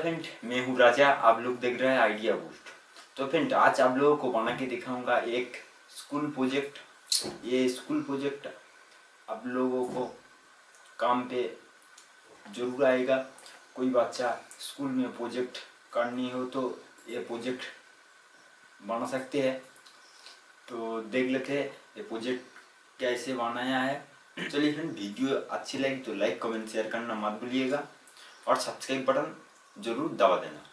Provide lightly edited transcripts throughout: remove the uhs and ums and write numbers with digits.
Friend, मैं हूँ राजा, आप लोग देख रहे हैं आइडिया बूस्ट। तो फ्रेंड, आज आप लोगों को बना के दिखाऊंगा एक स्कूल प्रोजेक्ट। ये स्कूल प्रोजेक्ट आप लोगों को काम पे जरूर आएगा। कोई बच्चा स्कूल में प्रोजेक्ट करनी हो तो ये प्रोजेक्ट बना सकते हैं। तो देख लेते हैं ये प्रोजेक्ट कैसे बनाया है। चलिए फ्रेंड, वीडियो अच्छी लगी तो लाइक कमेंट शेयर करना मत भूलिएगा और सब्सक्राइब बटन जरूर दबा देना।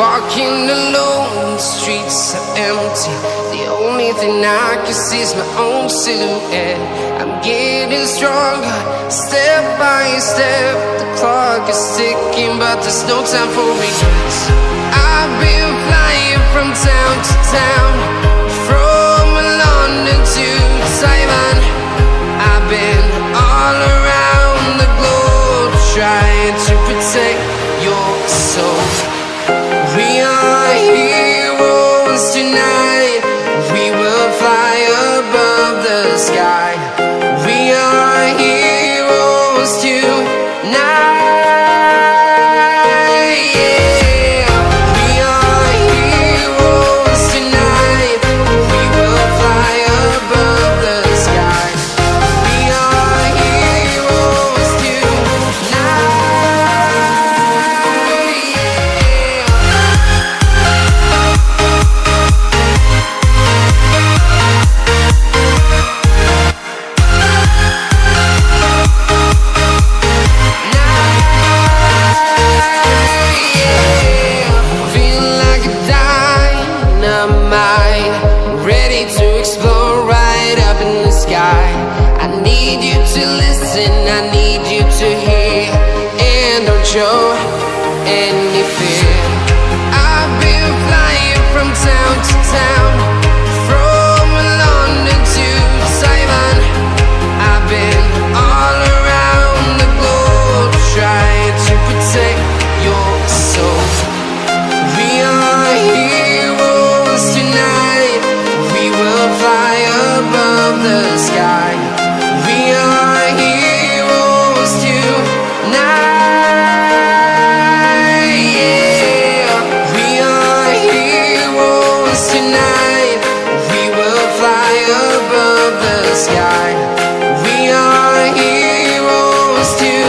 Walking alone, the streets are empty. The only thing I can see is my own silhouette. I'm getting stronger, step by step. The clock is ticking, but there's no time for regrets. I've been flying from town to town, from London to Taiwan. I've been all around the globe, trying to protect your soul. We are heroes tonight. We will fly above the sky. We are heroes tonight. Yeah. We are heroes tonight. We will fly above the sky. We are heroes tonight. I need you to listen, I need you to hear, and don't show any fear. I've been flying from town to town, from London to Taiwan. I've been all around the globe, trying to protect your soul. We are heroes tonight. We will fly above the sky. We are heroes tonight. Yeah. We are heroes tonight. We will fly above the sky. We are heroes tonight.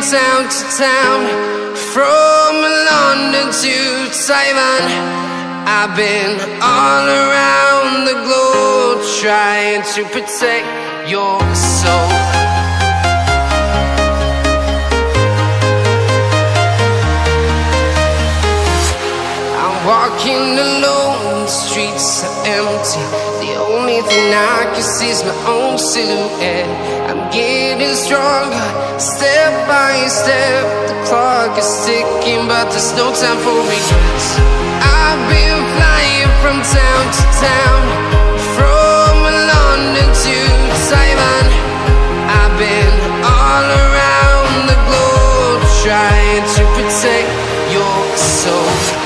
Town to town, from London to Taiwan. I've been all around the globe, trying to protect your soul. I'm walking alone, the streets are empty. The only thing I can see is my own silhouette. I'm getting stronger, step by step. The clock is ticking, but there's no time for regrets. I've been flying from town to town, from London to Taiwan. I've been all around the globe, trying to protect your soul.